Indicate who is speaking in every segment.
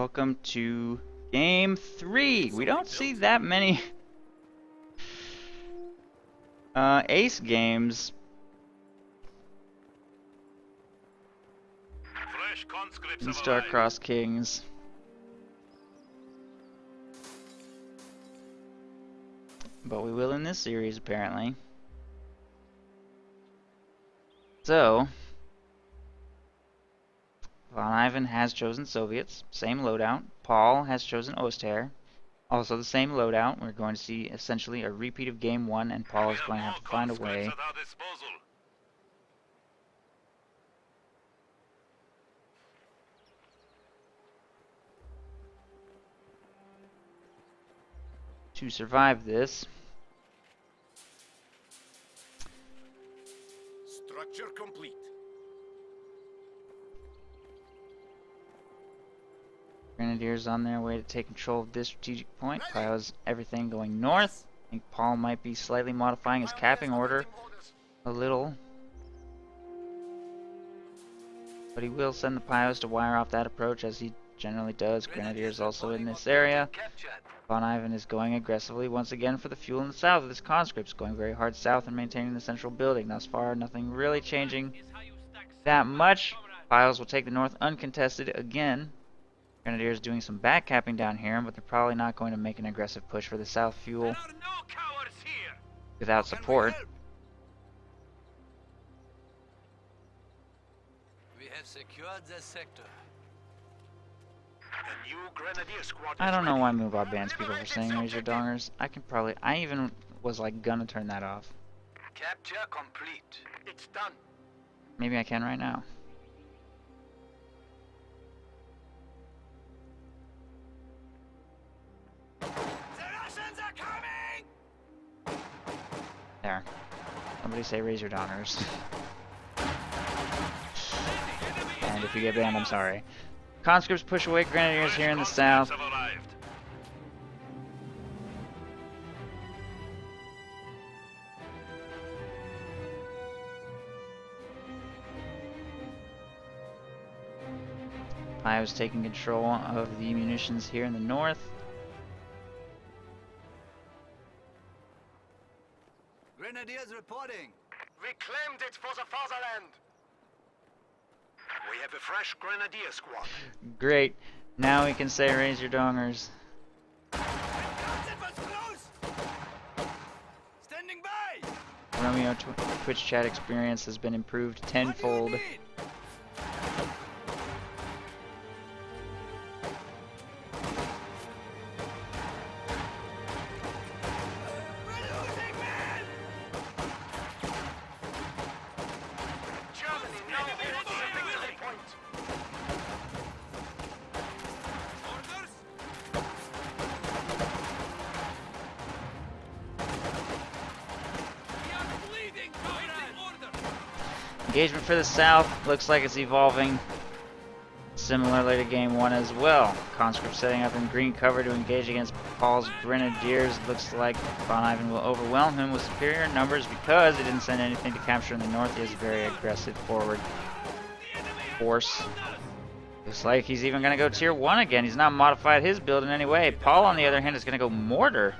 Speaker 1: Welcome to Game 3. We don't see that many ace games. In Star-Crossed Kings. But we will in this series, apparently. So, VonIvan has chosen Soviets, same loadout. Paul has chosen Oster, also the same loadout. We're going to see essentially a repeat of Game 1, and Paul is going to have to find a way to survive this.
Speaker 2: Structure complete.
Speaker 1: Grenadiers on their way to take control of this strategic point. Piles everything going north. I think Paul might be slightly modifying his capping order a little. But he will send the Pios to wire off that approach, as he generally does. Grenadiers also in this area. VonIvan is going aggressively once again for the fuel in the south of this conscripts, going very hard south and maintaining the central building. Thus far, nothing really changing that much. Pios will take the north uncontested again. Grenadiers doing some back capping down here, but they're probably not going to make an aggressive push for the south fuel without support.
Speaker 2: We have secured the sector.
Speaker 1: I don't know why Move-Out bans people for saying raise your dongers. I even was like gonna turn that off.
Speaker 2: Capture complete. It's done.
Speaker 1: Maybe I can right now.
Speaker 2: The Russians are coming!
Speaker 1: There. Somebody say raise your dongers. And if you get banned, I'm sorry. Conscripts push away Grenadiers here in the south. Pios taking control of the munitions here in the north.
Speaker 2: Grenadiers reporting. We claimed it for the fatherland. We have a fresh Grenadier squad.
Speaker 1: Great. Now we can say raise your dongers.
Speaker 2: Standing by.
Speaker 1: Romeo Twitch chat experience has been improved tenfold. Engagement for the south looks like it's evolving similarly to Game 1 as well. Conscripts setting up in green cover to engage against Paul's Grenadiers. Looks like VonIvan will overwhelm him with superior numbers because he didn't send anything to capture in the north. He has a very aggressive forward force. Looks like he's even going to go tier 1 again. He's not modified his build in any way. Paul, on the other hand, is going to go mortar.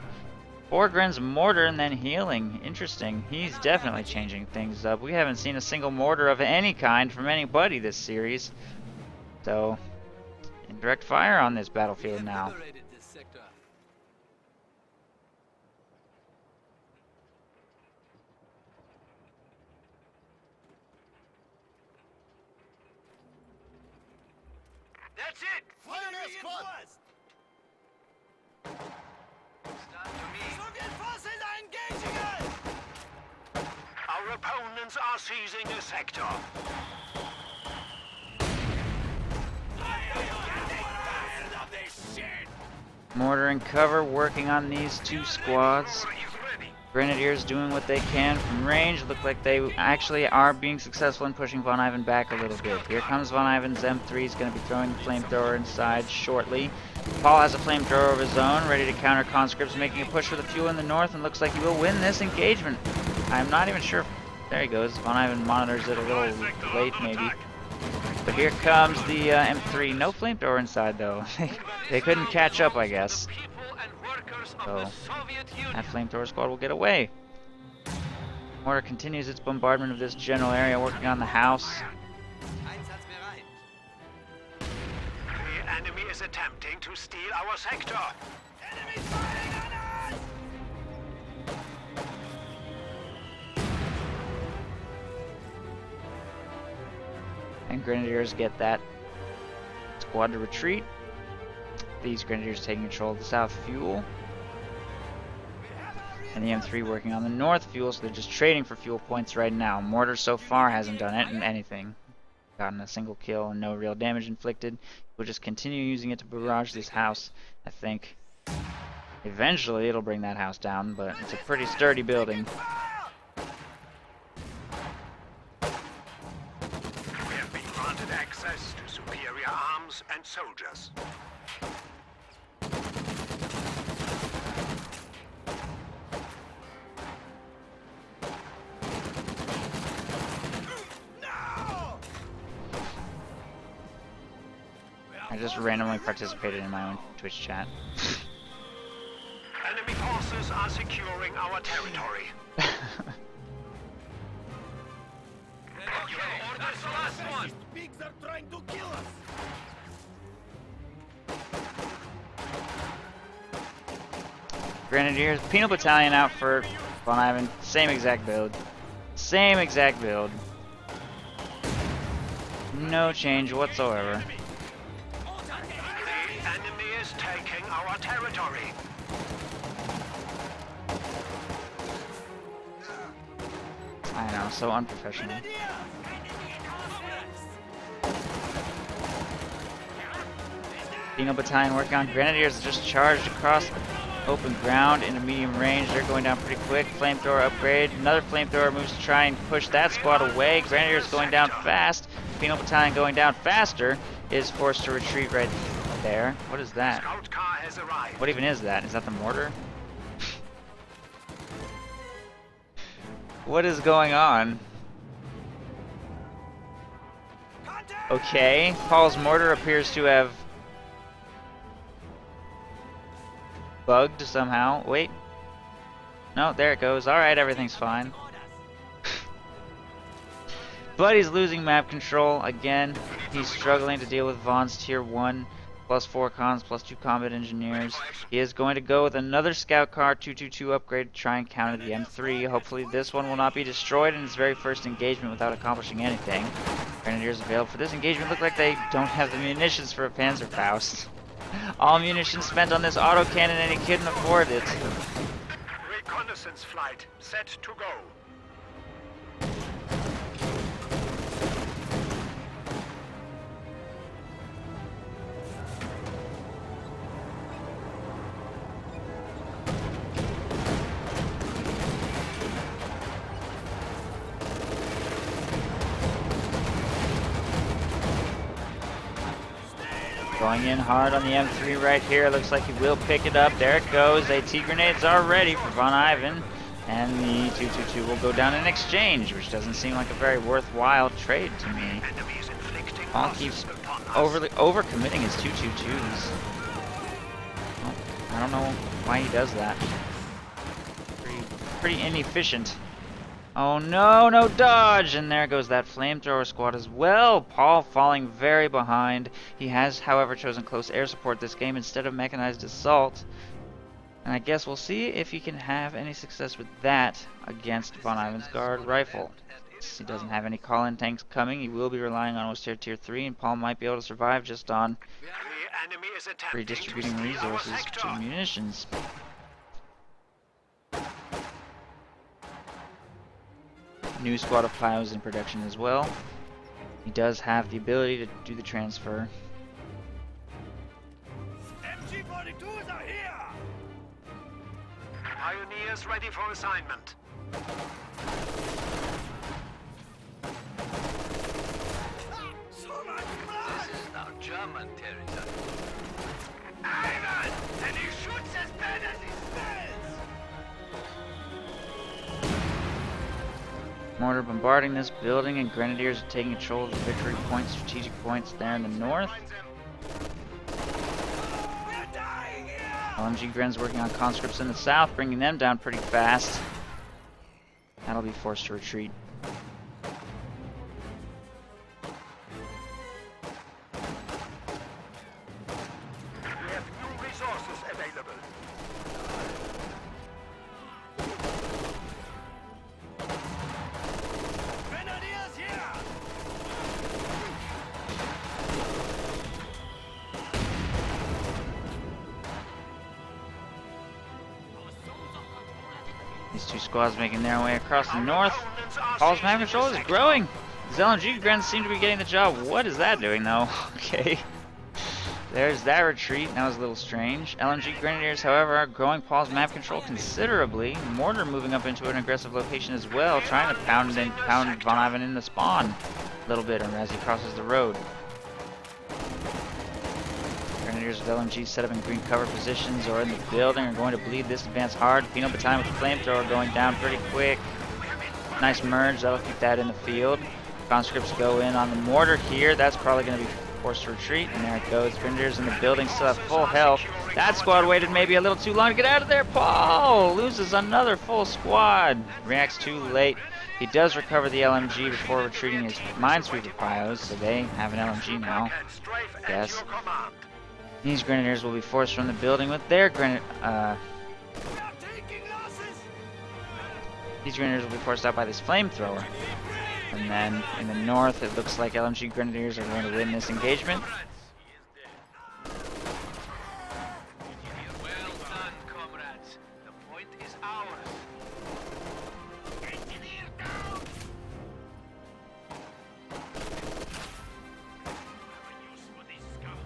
Speaker 1: 4 Grens mortar and then healing. Interesting. He's definitely changing things up. We haven't seen a single mortar of any kind from anybody this series. So, indirect fire on this battlefield now.
Speaker 2: That's it. Fire squad. Soviet forces are engaging us! Our opponents are seizing a sector.
Speaker 1: Mortar and cover working on these two squads. Grenadiers doing what they can from range. Look like they actually are being successful in pushing VonIvan back a little bit. Here comes VonIvan's M3. He's going to be throwing the flamethrower inside shortly. Paul has a flamethrower of his own, ready to counter conscripts, making a push for the fuel in the north, and looks like he will win this engagement. I'm not even sure if... There he goes. VonIvan monitors it a little late, maybe. But here comes the M3. No flamethrower inside though. They couldn't catch up, I guess. So that flamethrower squad will get away. Mortar continues its bombardment of this general area, working on the house.
Speaker 2: The enemy is attempting to steal our sector. Enemy firing on us!
Speaker 1: And Grenadiers get that squad to retreat. These Grenadiers taking control of the south fuel. And the M3 working on the north fuel, so they're just trading for fuel points right now. Mortar so far hasn't done anything. Gotten a single kill and no real damage inflicted. We'll just continue using it to barrage this house, I think. Eventually it'll bring that house down, but it's a pretty sturdy building.
Speaker 2: We have been granted access to superior arms and soldiers.
Speaker 1: I just randomly participated in my own Twitch chat.
Speaker 2: Enemy forces are securing our territory. Your orders, last one! Pigs are trying to kill us!
Speaker 1: Grenadiers, Penal Battalion out for VonIvan. Same exact build. Same exact build. No change whatsoever.
Speaker 2: The enemy is taking our territory.
Speaker 1: I know, so unprofessional. Penal Battalion working on Grenadiers just charged across open ground into medium range. They're going down pretty quick. Flamethrower upgrade. Another flamethrower moves to try and push that squad away. Grenadiers going down fast. Penal Battalion going down faster is forced to retreat right there. What is that?
Speaker 2: Scout car has arrived.
Speaker 1: What even is that? Is that the mortar? What is going on? Okay, Paul's mortar appears to have bugged somehow. Wait. No, there it goes. Alright, everything's fine. But he's losing map control again. He's struggling to deal with Von's tier 1 +4 cons +2 combat engineers. He is going to go with another scout car 222 upgrade to try and counter the M3. Hopefully this one will not be destroyed in its very first engagement without accomplishing anything. Grenadiers available for this engagement look like they don't have the munitions for a Panzerfaust. All munitions spent on this autocannon and he couldn't afford it.
Speaker 2: Reconnaissance flight set to go.
Speaker 1: Going in hard on the M3 right here. Looks like he will pick it up. There it goes. AT grenades are ready for VonIvan. And the 222 will go down in exchange, which doesn't seem like a very worthwhile trade to me. Paul keeps overcommitting his 222s. Well, I don't know why he does that. Pretty inefficient. Oh no, no dodge! And there goes that flamethrower squad as well. Paul falling very behind. He has, however, chosen close air support this game instead of mechanized assault. And I guess we'll see if he can have any success with that against VonIvan's guard rifle. Since he doesn't have any call-in tanks coming, he will be relying on Oster tier 3, and Paul might be able to survive just on redistributing resources to munitions. New squad of piles in production as well. He does have the ability to do the transfer.
Speaker 2: MG-42s are here! Pioneers ready for assignment. This is now German territory. Ivan! And he shoots as bad as he smells!
Speaker 1: Mortar bombarding this building, and Grenadiers are taking control of the victory point, strategic points there in the north. LMG Gren's working on conscripts in the south, bringing them down pretty fast. That'll be forced to retreat.
Speaker 2: We have new resources available. Grenadiers here!
Speaker 1: These two squads making their way across the north. Paul's map control is growing. These LMG Grens seem to be getting the job. What is that doing, though? Okay. There's that retreat. That was a little strange. LMG Grenadiers, however, are growing Paul's map control considerably. Mortar moving up into an aggressive location as well, trying to pound VonIvan in the spawn a little bit as he crosses the road. Grenadiers with LMG set up in green cover positions or in the building are going to bleed this advance hard. Penal Battalion with the flamethrower going down pretty quick. Nice merge, that'll keep that in the field. Conscripts go in on the mortar here. That's probably going to be forced to retreat, and there it goes. Grenadiers in the building still have full health. That squad waited maybe a little too long to get out of there. Paul loses another full squad. Reacts too late. He does recover the LMG before retreating his minesweeper pios, so they have an LMG now. Yes. These Grenadiers will be forced from the building with their These Grenadiers will be forced out by this flamethrower. And then in the north, it looks like LMG Grenadiers are going to win this engagement.
Speaker 2: Well done, comrades. The point is ours. Engineer down! Have a use for this scum.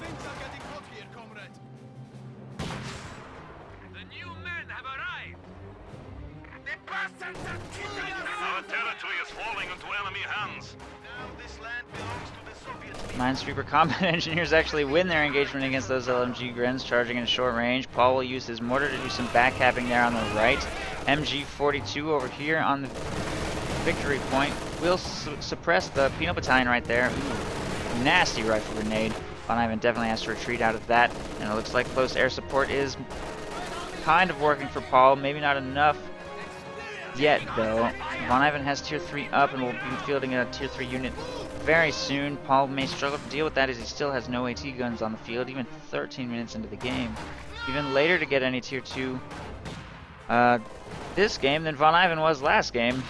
Speaker 2: Things are getting hot here, comrade. The new men have arrived. The bastards are killing us.
Speaker 3: Our territory is falling into enemy hands.
Speaker 2: Now this land belongs to the Soviets.
Speaker 1: Minesweeper combat engineers actually win their engagement against those LMG Grens charging in short range. Paul will use his mortar to do some backcapping there on the right. MG42 over here on the victory point will suppress the Penal Battalion right there. Ooh, nasty rifle grenade. VonIvan definitely has to retreat out of that, and it looks like close air support is kind of working for Paul. Maybe not enough yet, though. VonIvan has tier 3 up and will be fielding a tier 3 unit very soon. Paul may struggle to deal with that as he still has no AT guns on the field, even 13 minutes into the game. Even later to get any tier 2 this game than VonIvan was last game.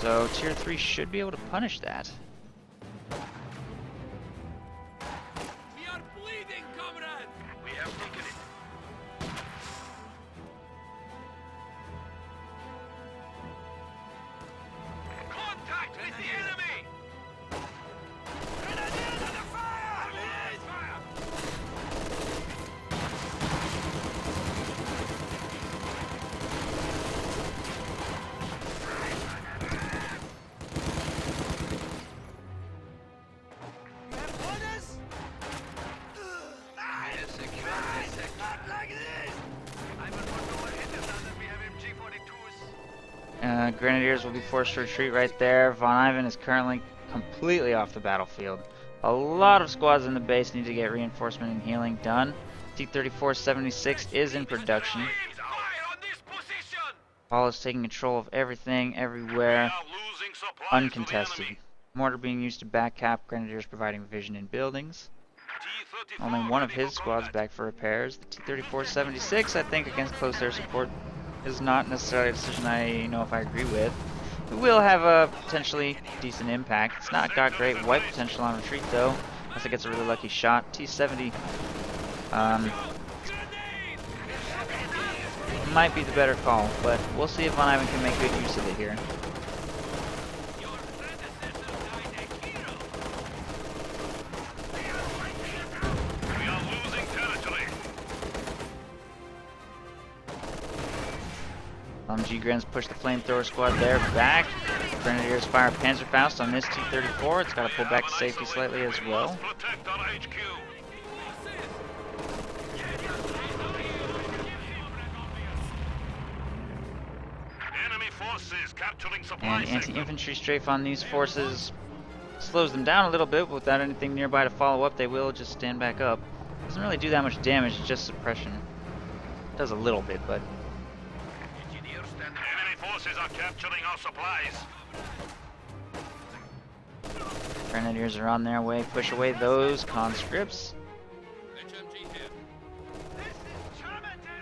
Speaker 1: So tier 3 should be able to punish that.
Speaker 2: We are bleeding, comrade. We have taken it. Contact with the enemy! Grenadiers under fire! Grenades fire! You have orders? Yes, secure this sector. Not like this! I will not go ahead of that we have MG42s.
Speaker 1: Grenadiers will be forced to retreat right there. VonIvan is currently completely off the battlefield. A lot of squads in the base need to get reinforcement and healing done. T-34-76 is in production.
Speaker 2: Fire on this position!
Speaker 1: Paul is taking control of everything, everywhere,
Speaker 3: We are losing supplies to the
Speaker 1: uncontested.
Speaker 3: enemy.
Speaker 1: Mortar being used to backcap, Grenadiers providing vision in buildings.
Speaker 3: T-34
Speaker 1: Only one of
Speaker 3: ready
Speaker 1: his
Speaker 3: for
Speaker 1: squads
Speaker 3: combat.
Speaker 1: back for repairs. The T-34-76, I think, against close air support is not necessarily a decision I know if I agree with. It will have a potentially decent impact. It's not got great wipe potential on retreat, though, unless it gets a really lucky shot. T-70 might be the better call, but we'll see if VonIvan can make good use of it here.
Speaker 3: We are losing territory.
Speaker 1: LMG Grens push the flamethrower squad there back. Grenadiers fire Panzerfaust on this T-34. It's got to pull back to safety slightly as well.
Speaker 3: Protect our HQ. Enemy forces capturing supply
Speaker 1: And
Speaker 3: sector.
Speaker 1: anti-infantry strafe on these forces slows them down a little bit, but without anything nearby to follow up, they will just stand back up. Doesn't really do that much damage, it's just suppression. Does a little bit, but
Speaker 3: Enemy forces are capturing our supplies.
Speaker 1: Grenadiers are on their way. Push away those conscripts.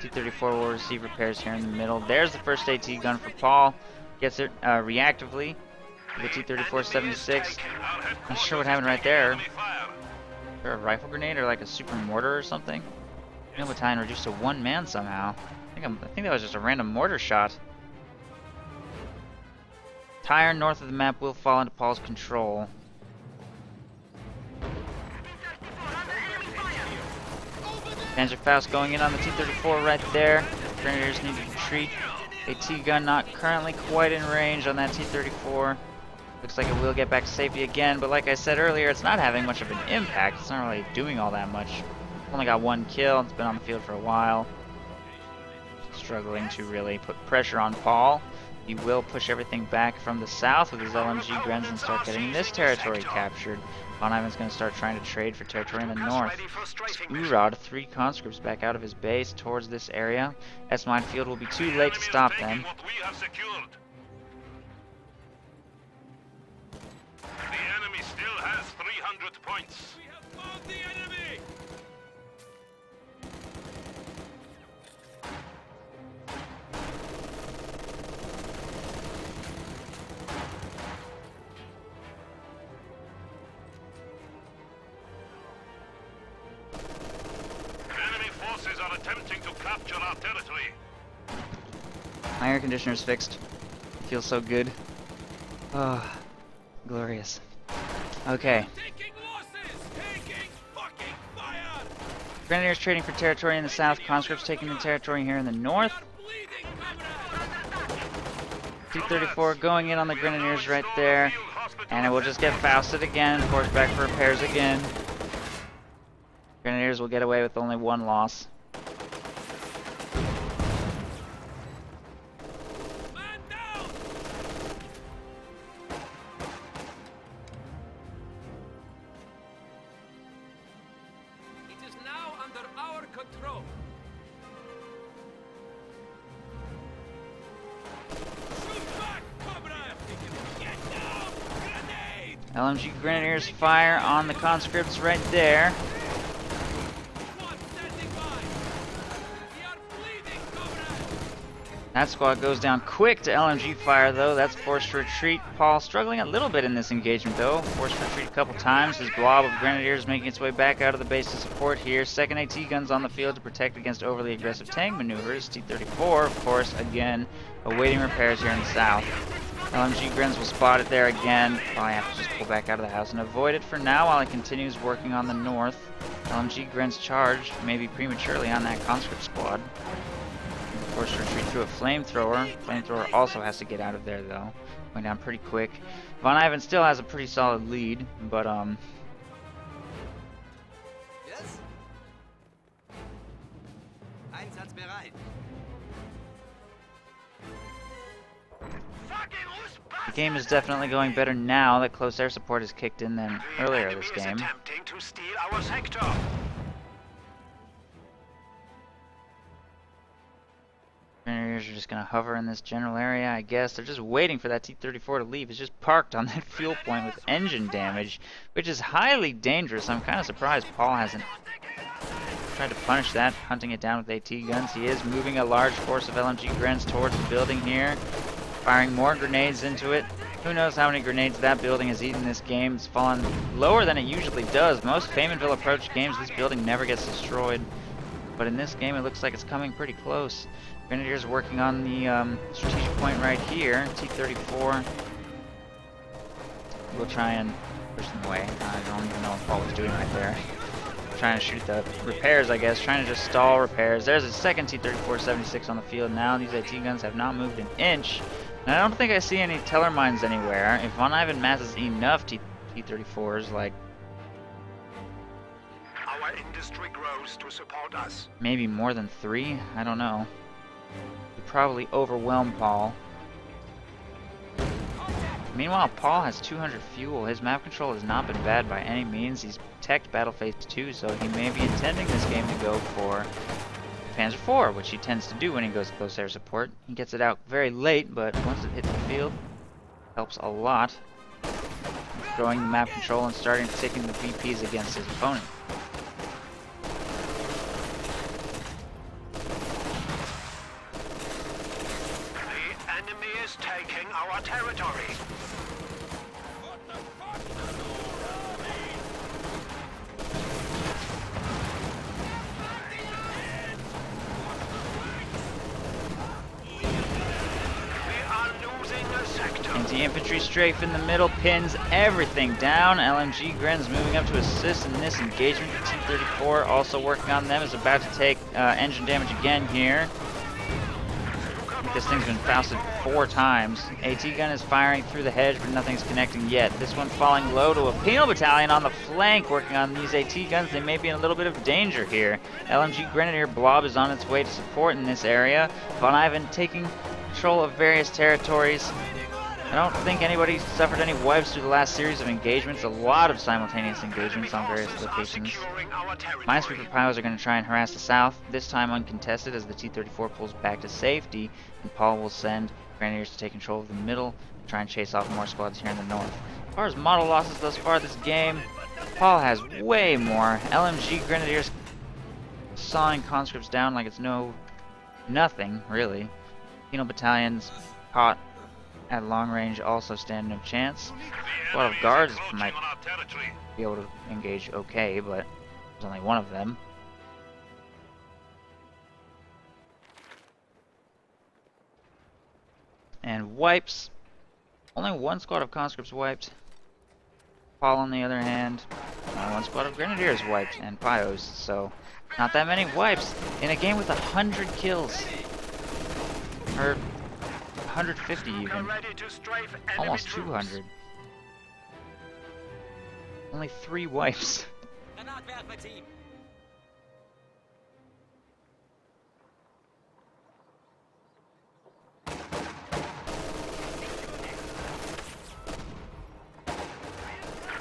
Speaker 1: T-34 will receive repairs here in the middle. There's the first AT gun for Paul. Gets it reactively. The T-34-76. Not sure what happened right there. Is there a rifle grenade or like a super mortar or something? Naval battalion reduced to one man somehow. I think that was just a random mortar shot. Tire north of the map will fall into Paul's control. Panzerfaust going in on the T-34 right there. Grenadiers need to retreat. AT gun not currently quite in range on that T-34. Looks like it will get back to safety again, but like I said earlier, it's not having much of an impact. It's not really doing all that much. Only got one kill. It's been on the field for a while. Struggling to really put pressure on Paul. He will push everything back from the south with his LMG Grens and start getting this territory captured. VonIvan's going to start trying to trade for territory in the north. Urod 3 conscripts back out of his base towards this area. S-Mine Field will be too late to stop them.
Speaker 3: What we have secured. The enemy still has 300 points. We have found the enemy. Enemy forces are attempting to capture our territory.
Speaker 1: My air conditioner's fixed. Feels so good. Oh, glorious. Okay.
Speaker 3: Taking losses! Taking fucking fire!
Speaker 1: Grenadiers trading for territory in the south. Conscripts taking the territory here in the north.
Speaker 3: Bleeding, comrade!
Speaker 1: T-34 going in on the Grenadiers right there. And it will just get Fausted again. Forced back for repairs again. Grenadiers will get away with only one loss.
Speaker 3: Man down! It is now under our control. Shoot back, comrade! Get down! Grenade!
Speaker 1: LMG Grenadiers fire on the conscripts right there.
Speaker 3: One standing by! We are bleeding, comrade!
Speaker 1: That squad goes down quick to LMG fire though. That's forced to retreat. Paul struggling a little bit in this engagement though. Forced to retreat a couple times. His blob of Grenadiers making its way back out of the base to support here. Second AT guns on the field to protect against overly aggressive tank maneuvers. T-34, of course, again, awaiting repairs here in the south. LMG Grens will spot it there again. Probably have to just pull back out of the house and avoid it for now while he continues working on the north. LMG Grens charge, maybe prematurely on that conscript squad. Forced to retreat through a flamethrower. Flamethrower also has to get out of there though. Going down pretty quick. VonIvan still has a pretty solid lead, but
Speaker 4: Yes? Einsatzbereit.
Speaker 1: the game is definitely going better now that close air support is kicked in than earlier this
Speaker 2: The enemy
Speaker 1: game.
Speaker 2: is attempting to steal our sector.
Speaker 1: Grenadiers are just going to hover in this general area, I guess. They're just waiting for that T-34 to leave. It's just parked on that fuel point with engine damage, which is highly dangerous. I'm kind of surprised Paul hasn't tried to punish that, hunting it down with AT guns. He is moving a large force of LMG Grens towards the building here, firing more grenades into it. Who knows how many grenades that building has eaten this game. It's fallen lower than it usually does. Most Feymanville approach games, this building never gets destroyed. But in this game, it looks like it's coming pretty close. Grenadiers working on the strategic point right here. T-34 will try and push them away. I don't even know what Paul was doing right there. Trying to shoot the repairs, I guess. Trying to just stall repairs. There's a second T-34-76 on the field now. These AT guns have not moved an inch. And I don't think I see any teller mines anywhere. If VonIvan masses enough T-34s, like
Speaker 2: our industry grows to support us.
Speaker 1: Maybe more than 3? I don't know. Would probably overwhelm Paul. Meanwhile, Paul has 200 fuel. His map control has not been bad by any means. He's teched Battle Phase 2, so he may be intending this game to go for Panzer IV, which he tends to do when he goes close air support. He gets it out very late, but once it hits the field, helps a lot. Throwing the map control and starting taking the VPs against his opponent.
Speaker 2: The enemy is taking our territory.
Speaker 1: Anti-infantry strafe in the middle pins everything down. LMG Gren's moving up to assist in this engagement. The T-34 also working on them, is about to take engine damage again here. I think this thing's been Fausted 4 times. AT gun is firing through the hedge, but nothing's connecting yet. This one falling low to a penal battalion on the flank working on these AT guns. They may be in a little bit of danger here. LMG Grenadier Blob is on its way to support in this area. VonIvan taking control of various territories. I don't think anybody suffered any wipes through the last series of engagements. A lot of simultaneous engagements on various locations. Minesweeper pilots are going to try and harass the south, this time uncontested as the T-34 pulls back to safety, and Paul will send Grenadiers to take control of the middle and try and chase off more squads here in the north. As far as model losses thus far this game, Paul has way more. LMG Grenadiers sawing conscripts down like it's nothing, really. Penal battalions caught at long range also stand no chance. A lot of guards might be able to engage okay, but there's only one of them. And wipes. Only one squad of conscripts wiped. Paul, on the other hand, only one squad of grenadiers wiped, and Pios, so not that many wipes in a game with 100 kills. Or 150 even. Almost 200. Only 3 wipes.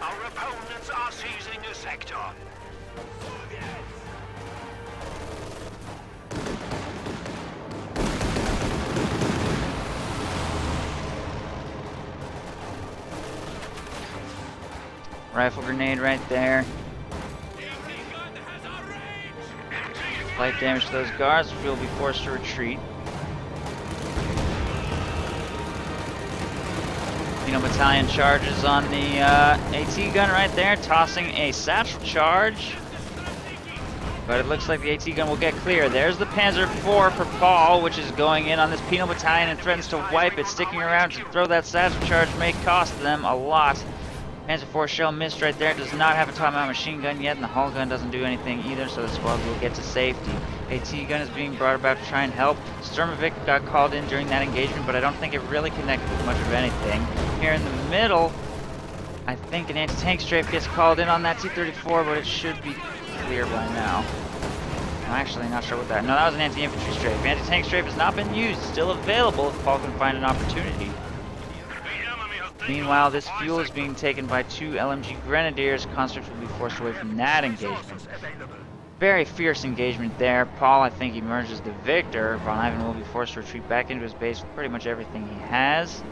Speaker 2: Our opponents are seizing a sector.
Speaker 1: Rifle grenade right there. Light damage to those guards, which will be forced to retreat. Battalion charges on the AT gun right there, tossing a satchel charge. But it looks like the AT gun will get clear. There's the Panzer IV for Paul, which is going in on this penal battalion and threatens to wipe it. Sticking around to throw that satchel charge may cost them a lot. Panzer IV shell missed right there, does not have a top-mount machine gun yet, and the hull gun doesn't do anything either, so the squad will get to safety. AT gun is being brought about to try and help. Sturmovik got called in during that engagement, but I don't think it really connected with much of anything. Here in the middle, I think an anti-tank strafe gets called in on that T-34, but it should be clear by now. I'm actually not sure what that... No, that was an anti-infantry strafe. Anti-tank strafe has not been used, still available if Paul can find an opportunity. Meanwhile, this fuel is being taken by 2 LMG Grenadiers. Conscripts will be forced away from that engagement. Very fierce engagement there. Paul, I think, emerges the victor. VonIvan will be forced to retreat back into his base with pretty much everything he has.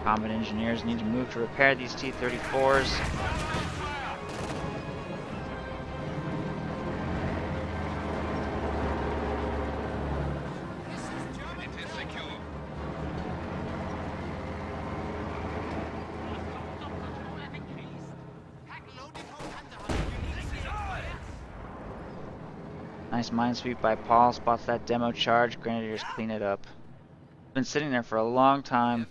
Speaker 1: Combat engineers need to move to repair these T-34s. Nice minesweep by Paul, spots that demo charge, Grenadiers clean it up. Been sitting there for a long time.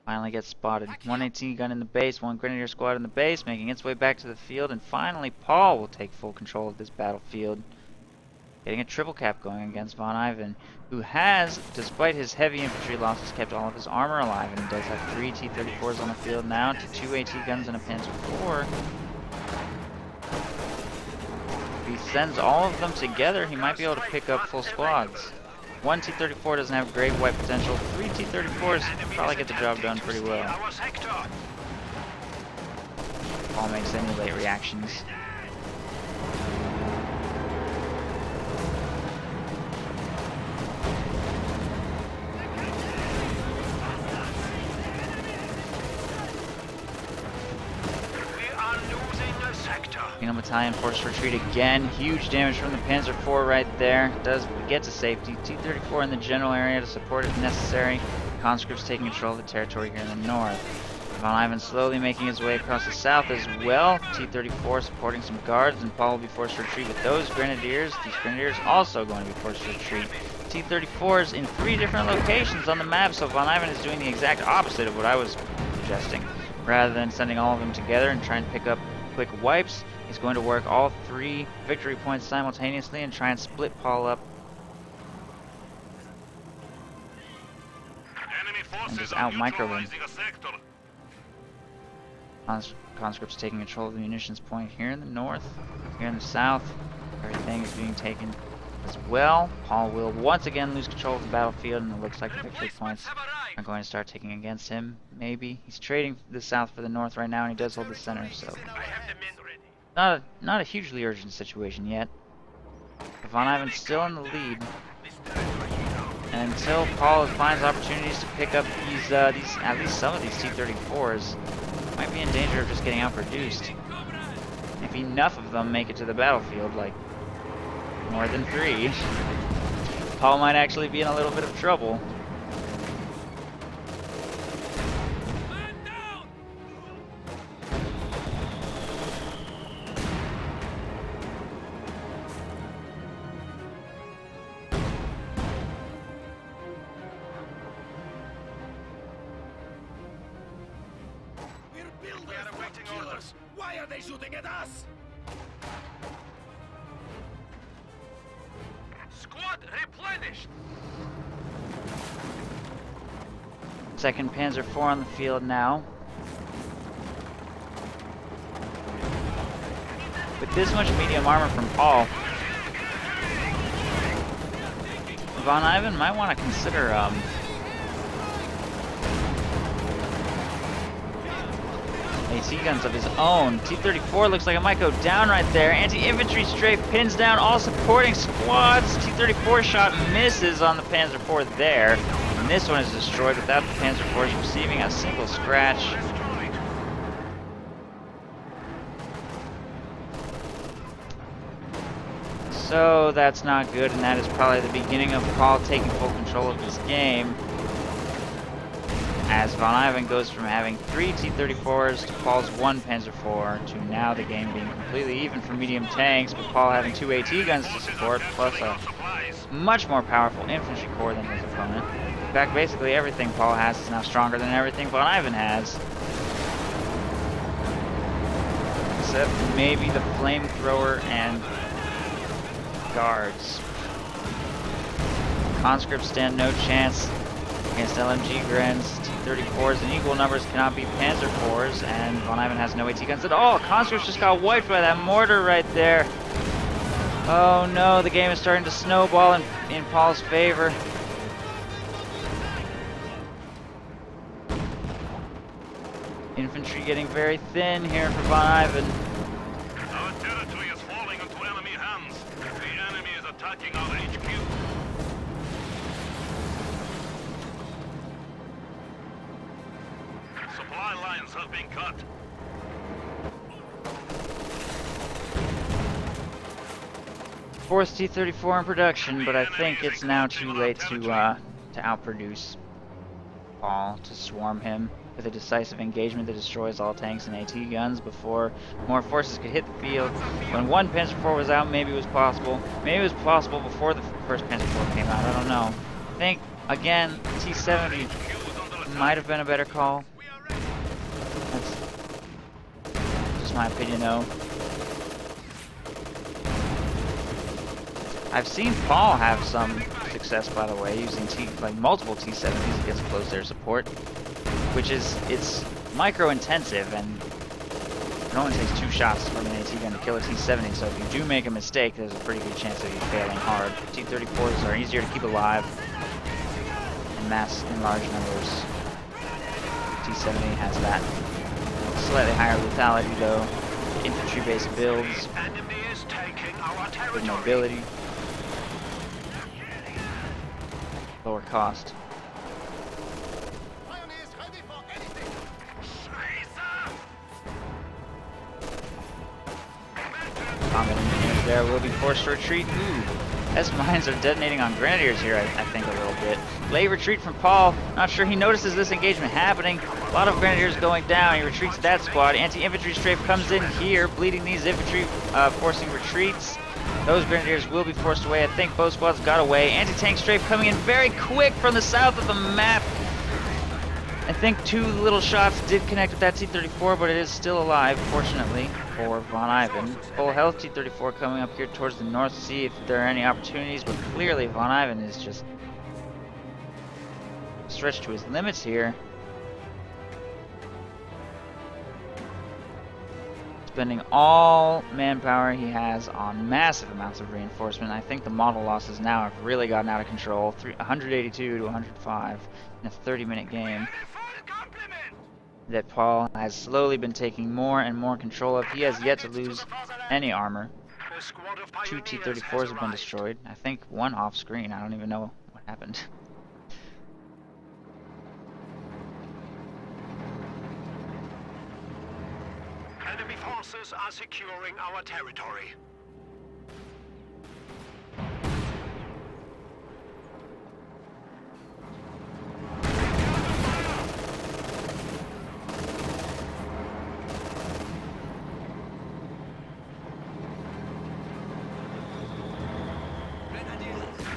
Speaker 1: Finally gets spotted. 1 AT gun in the base, 1 Grenadier squad in the base, making its way back to the field, and finally Paul will take full control of this battlefield. Getting a triple cap going against VonIvan, who has, despite his heavy infantry losses, kept all of his armor alive, and does have 3 T-34s on the field now, to 2 AT guns and a Panzer IV. sends all of them together, he might be able to pick up full squads. One T-34 doesn't have great wipe potential. 3 T-34s probably get the job done pretty well. Paul makes any late reactions. Kingdom Battalion forced retreat again. Huge damage from the Panzer IV right there. Does get to safety. T-34 in the general area to support if necessary. Conscripts taking control of the territory here in the north. VonIvan slowly making his way across the south as well. T-34 supporting some guards, and Paul will be forced to retreat with those grenadiers. These grenadiers also going to be forced to retreat. T-34s in 3 different locations on the map, so VonIvan is doing the exact opposite of what I was suggesting. Rather than sending all of them together and trying to pick up quick wipes, he's going to work all 3 victory points simultaneously and try and split Paul up and just out-micro him. Conscripts taking control of the munitions point here in the north. Here in the south, everything is being taken as well. Paul will once again lose control of the battlefield, and it looks like the victory points are going to start taking against him. Maybe. He's trading the south for the north right now, and he does hold the center, so not a hugely urgent situation yet. VonIvan's still in the lead. And until Paul finds opportunities to pick up these at least some of these T-34s, might be in danger of just getting outproduced. If enough of them make it to the battlefield, like more than 3, Paul might actually be in a little bit of trouble.
Speaker 2: Why are they shooting at us?
Speaker 3: Squad replenished.
Speaker 1: 2nd Panzer IV on the field now. With this much medium armor from Paul, VonIvan might want to consider AT guns of his own. T-34 looks like it might go down right there. Anti-infantry strafe pins down all supporting squads. T-34 shot misses on the Panzer IV there. And this one is destroyed without the Panzer IVs receiving a single scratch. So that's not good, and that is probably the beginning of Paul taking full control of this game. As VonIvan goes from having 3 T-34s to Paul's 1 Panzer IV to now the game being completely even for medium tanks, but Paul having 2 AT guns to support, plus a much more powerful infantry corps than his opponent. In fact, basically everything Paul has is now stronger than everything VonIvan has. Except maybe the flamethrower and guards. Conscripts stand no chance against LMG Grens. T-34s in equal numbers cannot beat Panzer IVs, and VonIvan has no AT guns at all. Conscripts just got wiped by that mortar right there. Oh no, the game is starting to snowball in Paul's favor. Infantry getting very thin here for VonIvan.
Speaker 3: Our territory is falling into enemy hands. The enemy is attacking our HQ. Supply lines have been cut.
Speaker 1: Fourth T-34 in production, but I think it's now too late to outproduce Paul, to swarm him with a decisive engagement that destroys all tanks and AT guns before more forces could hit the field. When 1 Panzer IV was out, maybe it was possible. Maybe it was possible before the first Panzer IV came out, I don't know. I think, again, T-70 might have been a better call. That's just my opinion, though. I've seen Paul have some success, by the way, using multiple T-70s against close air support, which is, it's micro-intensive, and It only takes 2 shots from an AT gun to kill a T-70, so if you do make a mistake, there's a pretty good chance of you failing hard. T-34s are easier to keep alive in large numbers. T-70 has that slightly higher lethality though. Infantry-based builds,
Speaker 2: Enemy is taking our
Speaker 1: good
Speaker 2: territory.
Speaker 1: mobility, lower cost. Combat engineers there will be forced to retreat. Ooh, S-mines are detonating on grenadiers here, I think, a little bit. Late retreat from Paul. Not sure he notices this engagement happening. A lot of grenadiers going down. He retreats that squad. Anti-infantry strafe comes in here, bleeding these infantry, forcing retreats. Those grenadiers will be forced away. I think both squads got away. Anti-tank strafe coming in very quick from the south of the map. I think 2 little shots did connect with that T-34, but it is still alive, fortunately, for VonIvan. Full health T-34 coming up here towards the north to see if there are any opportunities, but clearly VonIvan is just stretched to his limits here. Spending all manpower he has on massive amounts of reinforcement. I think the model losses now have really gotten out of control. 182 to 105 in a 30-minute game that Paul has slowly been taking more and more control of. He has yet to lose any armor. 2 T-34s have been destroyed. I think 1 off screen. I don't even know what happened.
Speaker 2: Enemy forces are securing our territory.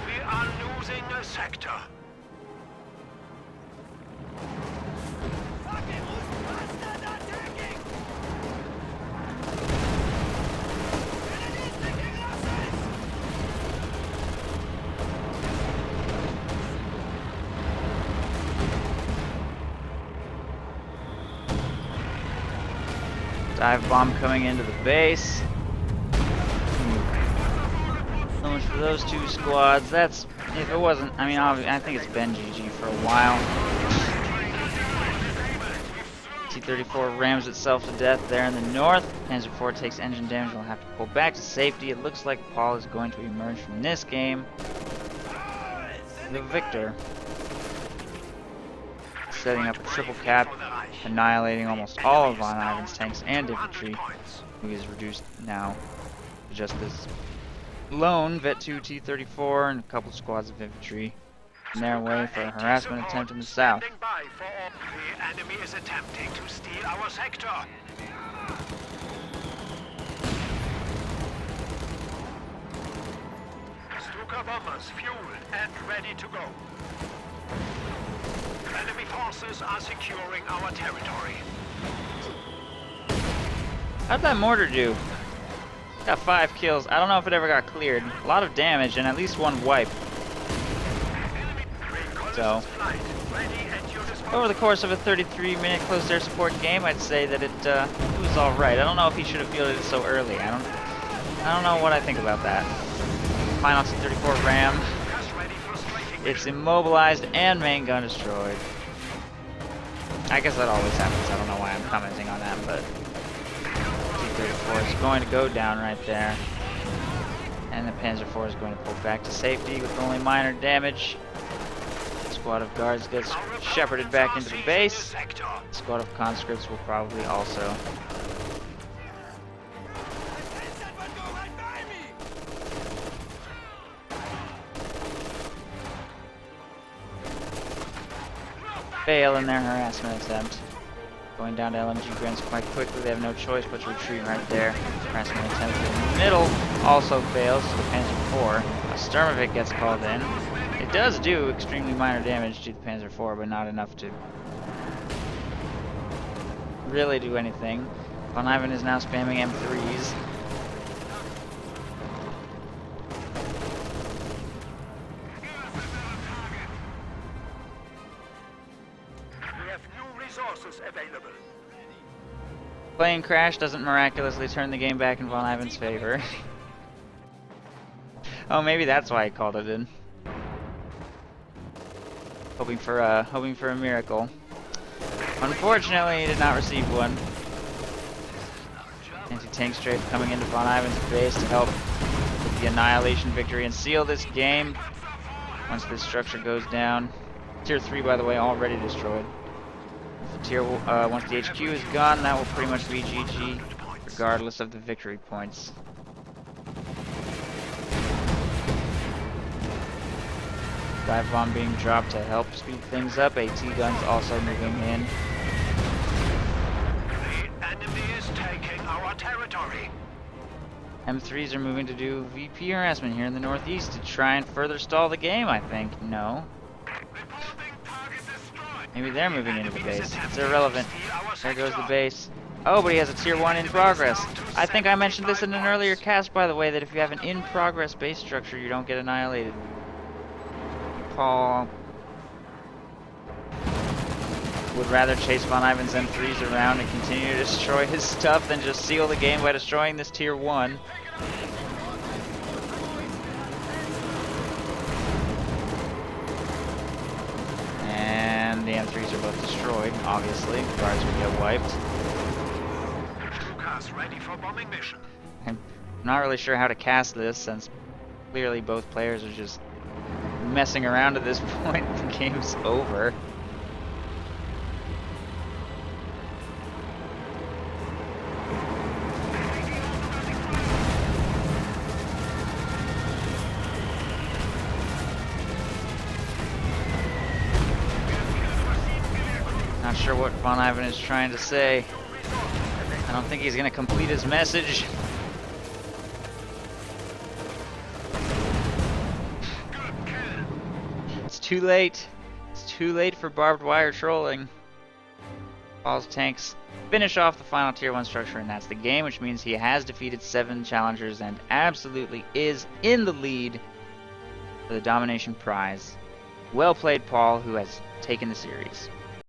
Speaker 2: We are losing a sector.
Speaker 1: Dive bomb coming into the base. So much for those 2 squads. That's, if it wasn't, I mean, I think it's been GG for a while. T-34 rams itself to death there in the north. Panzer IV takes engine damage and will have to pull back to safety. It looks like Paul is going to emerge from this game the victor. Setting up a triple cap, annihilating almost all of VonIvan's tanks and infantry, who is reduced now to just this lone Vet-2 T-34 and a couple squads of infantry in their way for a harassment attempt in the south.
Speaker 2: The enemy is attempting to steal our sector. Stuka bombers fueled and ready to go. Enemy forces are securing our territory.
Speaker 1: How'd that mortar do? Got 5 kills. I don't know if it ever got cleared. A lot of damage and at least 1 wipe. So, over the course of a 33-minute close air support game, I'd say that it was all right. I don't know if he should have fielded it so early. I don't know what I think about that. Final T-34 ram. It's immobilized and main gun destroyed. I guess that always happens. I don't know why I'm commenting on that, but T-34 is going to go down right there. And the Panzer IV is going to pull back to safety with only minor damage. The squad of guards gets shepherded back into the base. The squad of conscripts will probably also. Fail in their harassment attempt. Going down to LMG grins quite quickly. They have no choice but to retreat right there. Harassment attempt in the middle also fails to the Panzer IV. A Sturmovik gets called in. It does do extremely minor damage to the Panzer IV, but not enough to really do anything. VonIvan is now spamming M3s.
Speaker 2: We have new resources available.
Speaker 1: Plane crash doesn't miraculously turn the game back in VonIvan's favor. Oh, maybe that's why he called it in. Hoping for a miracle. Unfortunately, he did not receive one. Anti-tank strafe coming into VonIvan's base to help with the annihilation victory and seal this game. Once this structure goes down. Tier 3, by the way, already destroyed. Once the HQ is gone, that will pretty much be GG, regardless of the victory points. Dive bomb being dropped to help speed things up. AT guns also moving in.
Speaker 2: The enemy is taking our territory.
Speaker 1: M3s are moving to do VP harassment here in the northeast to try and further stall the game, I think. No. Maybe they're moving into the base. It's irrelevant. There goes the base. Oh, but he has a tier 1 in progress. I think I mentioned this in an earlier cast, by the way, that if you have an in-progress base structure, you don't get annihilated. Paul would rather chase VonIvan's M3s around and continue to destroy his stuff than just seal the game by destroying this tier 1. And the M3s are both destroyed, obviously. Guards will get wiped.
Speaker 2: Cars ready for bombing mission.
Speaker 1: I'm not really sure how to cast this, since clearly both players are just messing around at this point. The game's over. Not sure what VonIvan is trying to say. I don't think he's going to complete his message. It's too late. It's too late for barbed wire trolling. Paul's tanks finish off the final tier 1 structure, and that's the game, which means he has defeated 7 challengers and absolutely is in the lead for the domination prize. Well played, Paul, who has taken the series.